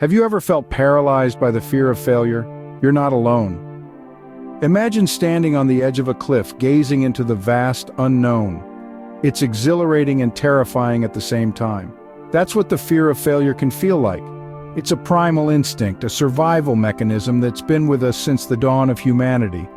Have you ever felt paralyzed by the fear of failure? You're not alone. Imagine standing on the edge of a cliff, gazing into the vast unknown. It's exhilarating and terrifying at the same time. That's what the fear of failure can feel like. It's a primal instinct, a survival mechanism that's been with us since the dawn of humanity.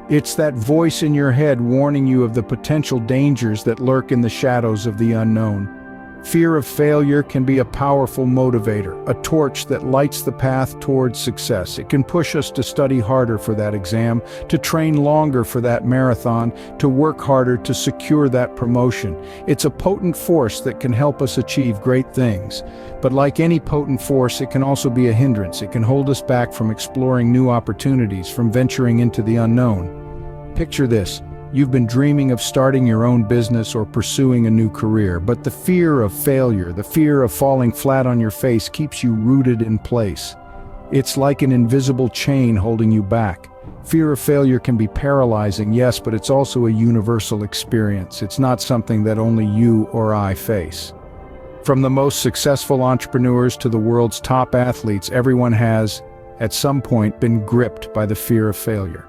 It's that voice in your head warning you of the potential dangers that lurk in the shadows of the unknown. Fear of failure can be a powerful motivator, a torch that lights the path towards success. It can push us to study harder for that exam, to train longer for that marathon, to work harder to secure that promotion. It's a potent force that can help us achieve great things. But like any potent force, it can also be a hindrance. It can hold us back from exploring new opportunities, from venturing into the unknown. Picture this. You've been dreaming of starting your own business or pursuing a new career, but the fear of failure, the fear of falling flat on your face keeps you rooted in place. It's like an invisible chain holding you back. Fear of failure can be paralyzing, yes, but it's also a universal experience. It's not something that only you or I face. From the most successful entrepreneurs to the world's top athletes, everyone has, at some point, been gripped by the fear of failure.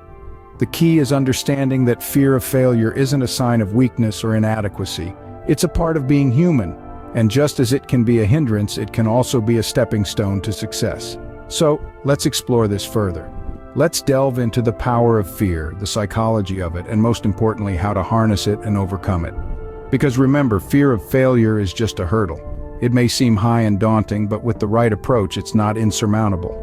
The key is understanding that fear of failure isn't a sign of weakness or inadequacy. It's a part of being human, and just as it can be a hindrance, it can also be a stepping stone to success. So, let's explore this further. Let's delve into the power of fear, the psychology of it, and most importantly, how to harness it and overcome it. Because remember, fear of failure is just a hurdle. It may seem high and daunting, but with the right approach, it's not insurmountable.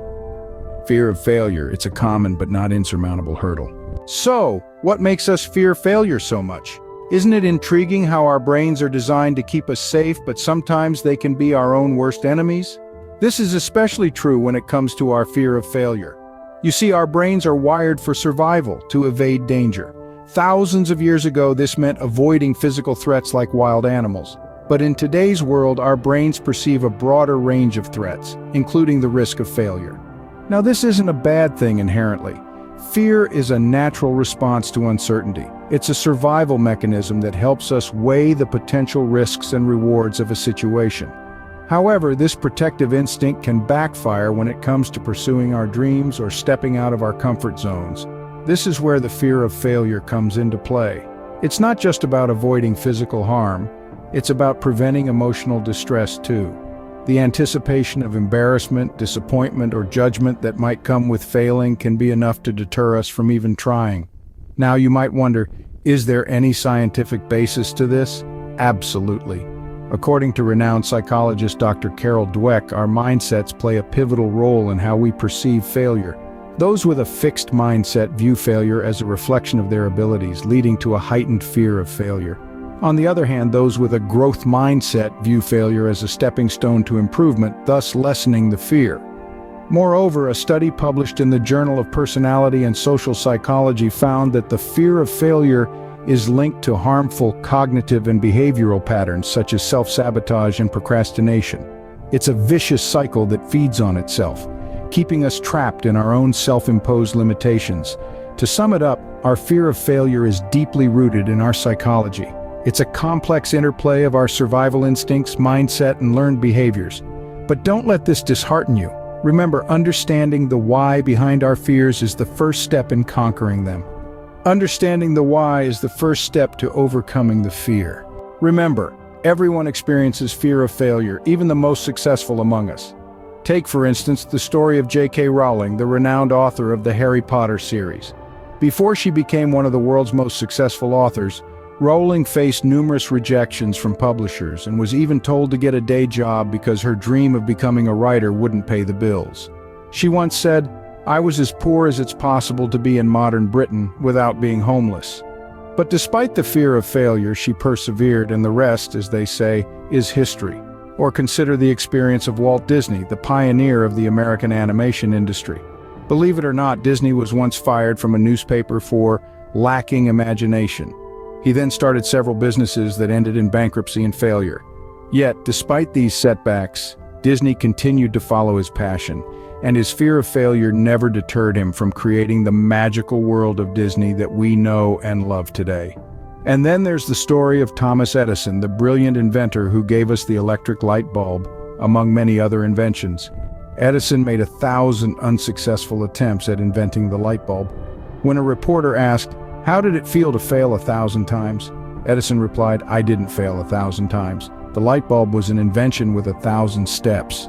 Fear of failure, it's a common but not insurmountable hurdle. So, what makes us fear failure so much? Isn't it intriguing how our brains are designed to keep us safe, but sometimes they can be our own worst enemies? This is especially true when it comes to our fear of failure. You see, our brains are wired for survival, to evade danger. Thousands of years ago, this meant avoiding physical threats like wild animals. But in today's world, our brains perceive a broader range of threats, including the risk of failure. Now, this isn't a bad thing inherently. Fear is a natural response to uncertainty. It's a survival mechanism that helps us weigh the potential risks and rewards of a situation. However, this protective instinct can backfire when it comes to pursuing our dreams or stepping out of our comfort zones. This is where the fear of failure comes into play. It's not just about avoiding physical harm, it's about preventing emotional distress too. The anticipation of embarrassment, disappointment, or judgment that might come with failing can be enough to deter us from even trying. Now you might wonder, is there any scientific basis to this? Absolutely. According to renowned psychologist Dr. Carol Dweck, our mindsets play a pivotal role in how we perceive failure. Those with a fixed mindset view failure as a reflection of their abilities, leading to a heightened fear of failure. On the other hand, those with a growth mindset view failure as a stepping stone to improvement, thus lessening the fear. Moreover, a study published in the Journal of Personality and Social Psychology found that the fear of failure is linked to harmful cognitive and behavioral patterns such as self-sabotage and procrastination. It's a vicious cycle that feeds on itself, keeping us trapped in our own self-imposed limitations. To sum it up, our fear of failure is deeply rooted in our psychology. It's a complex interplay of our survival instincts, mindset, and learned behaviors. But don't let this dishearten you. Remember, understanding the why behind our fears is the first step in conquering them. Understanding the why is the first step to overcoming the fear. Remember, everyone experiences fear of failure, even the most successful among us. Take, for instance, the story of J.K. Rowling, the renowned author of the Harry Potter series. Before she became one of the world's most successful authors, Rowling faced numerous rejections from publishers and was even told to get a day job because her dream of becoming a writer wouldn't pay the bills. She once said, "I was as poor as it's possible to be in modern Britain without being homeless." But despite the fear of failure, she persevered, and the rest, as they say, is history. Or consider the experience of Walt Disney, the pioneer of the American animation industry. Believe it or not, Disney was once fired from a newspaper for lacking imagination. He then started several businesses that ended in bankruptcy and failure. Yet, despite these setbacks, Disney continued to follow his passion, and his fear of failure never deterred him from creating the magical world of Disney that we know and love today. And then there's the story of Thomas Edison, the brilliant inventor who gave us the electric light bulb, among many other inventions. Edison made 1,000 unsuccessful attempts at inventing the light bulb. When a reporter asked, "How did it feel to fail 1,000 times?" Edison replied, "I didn't fail 1,000 times. The light bulb was an invention with 1,000 steps."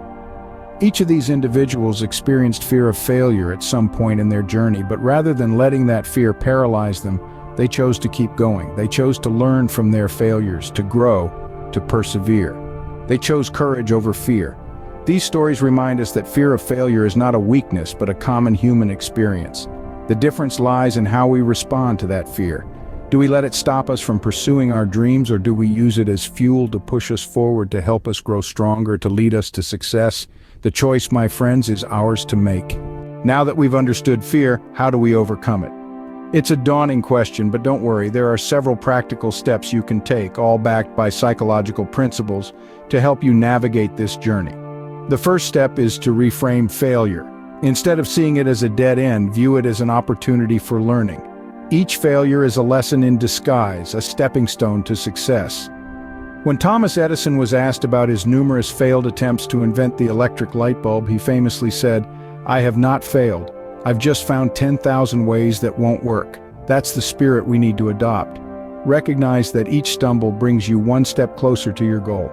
Each of these individuals experienced fear of failure at some point in their journey, but rather than letting that fear paralyze them, they chose to keep going. They chose to learn from their failures, to grow, to persevere. They chose courage over fear. These stories remind us that fear of failure is not a weakness, but a common human experience. The difference lies in how we respond to that fear. Do we let it stop us from pursuing our dreams, or do we use it as fuel to push us forward, to help us grow stronger, to lead us to success? The choice, my friends, is ours to make. Now that we've understood fear, how do we overcome it? It's a daunting question, but don't worry, there are several practical steps you can take, all backed by psychological principles, to help you navigate this journey. The first step is to reframe failure. Instead of seeing it as a dead end, view it as an opportunity for learning. Each failure is a lesson in disguise, a stepping stone to success. When Thomas Edison was asked about his numerous failed attempts to invent the electric light bulb, he famously said, "I have not failed. I've just found 10,000 ways that won't work." That's the spirit we need to adopt. Recognize that each stumble brings you one step closer to your goal.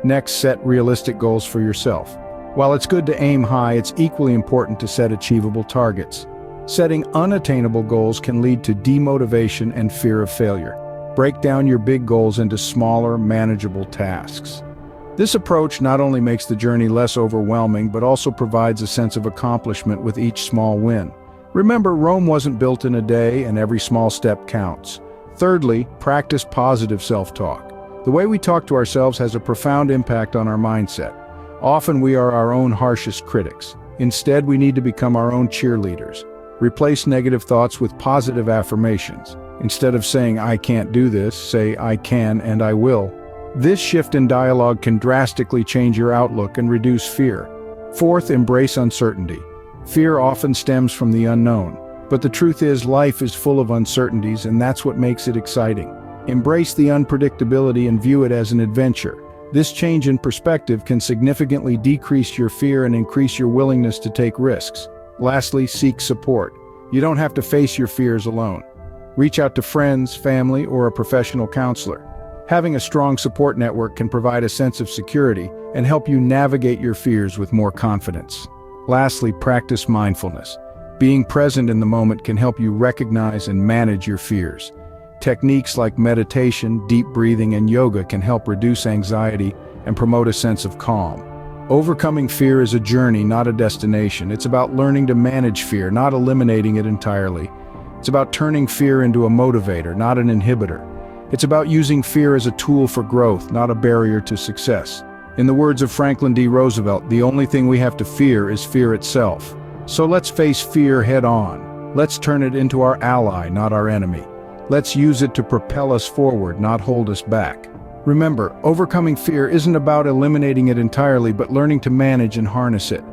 Next, set realistic goals for yourself. While it's good to aim high, it's equally important to set achievable targets. Setting unattainable goals can lead to demotivation and fear of failure. Break down your big goals into smaller, manageable tasks. This approach not only makes the journey less overwhelming, but also provides a sense of accomplishment with each small win. Remember, Rome wasn't built in a day, and every small step counts. Thirdly, practice positive self-talk. The way we talk to ourselves has a profound impact on our mindset. Often we are our own harshest critics. Instead, we need to become our own cheerleaders. Replace negative thoughts with positive affirmations. Instead of saying, "I can't do this," say, "I can and I will." This shift in dialogue can drastically change your outlook and reduce fear. Fourth, embrace uncertainty. Fear often stems from the unknown, but the truth is life is full of uncertainties, and that's what makes it exciting. Embrace the unpredictability and view it as an adventure. This change in perspective can significantly decrease your fear and increase your willingness to take risks. Lastly, seek support. You don't have to face your fears alone. Reach out to friends, family, or a professional counselor. Having a strong support network can provide a sense of security and help you navigate your fears with more confidence. Lastly, practice mindfulness. Being present in the moment can help you recognize and manage your fears. Techniques like meditation, deep breathing, and yoga can help reduce anxiety and promote a sense of calm. Overcoming fear is a journey, not a destination. It's about learning to manage fear, not eliminating it entirely. It's about turning fear into a motivator, not an inhibitor. It's about using fear as a tool for growth, not a barrier to success. In the words of Franklin D. Roosevelt, the only thing we have to fear is fear itself. So let's face fear head on. Let's turn it into our ally, not our enemy. Let's use it to propel us forward, not hold us back. Remember, overcoming fear isn't about eliminating it entirely, but learning to manage and harness it.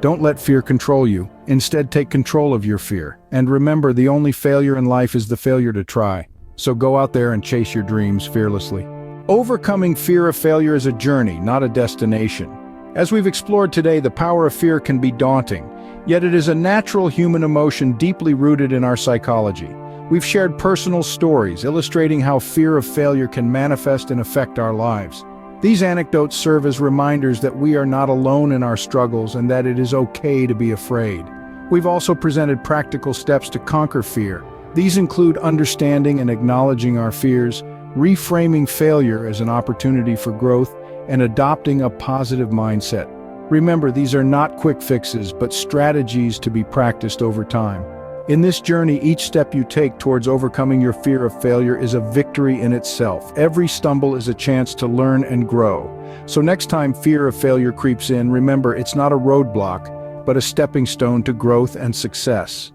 Don't let fear control you. Instead, take control of your fear. And remember, the only failure in life is the failure to try. So go out there and chase your dreams fearlessly. Overcoming fear of failure is a journey, not a destination. As we've explored today, the power of fear can be daunting, yet it is a natural human emotion deeply rooted in our psychology. We've shared personal stories illustrating how fear of failure can manifest and affect our lives. These anecdotes serve as reminders that we are not alone in our struggles and that it is okay to be afraid. We've also presented practical steps to conquer fear. These include understanding and acknowledging our fears, reframing failure as an opportunity for growth, and adopting a positive mindset. Remember, these are not quick fixes, but strategies to be practiced over time. In this journey, each step you take towards overcoming your fear of failure is a victory in itself. Every stumble is a chance to learn and grow. So next time fear of failure creeps in, remember, it's not a roadblock, but a stepping stone to growth and success.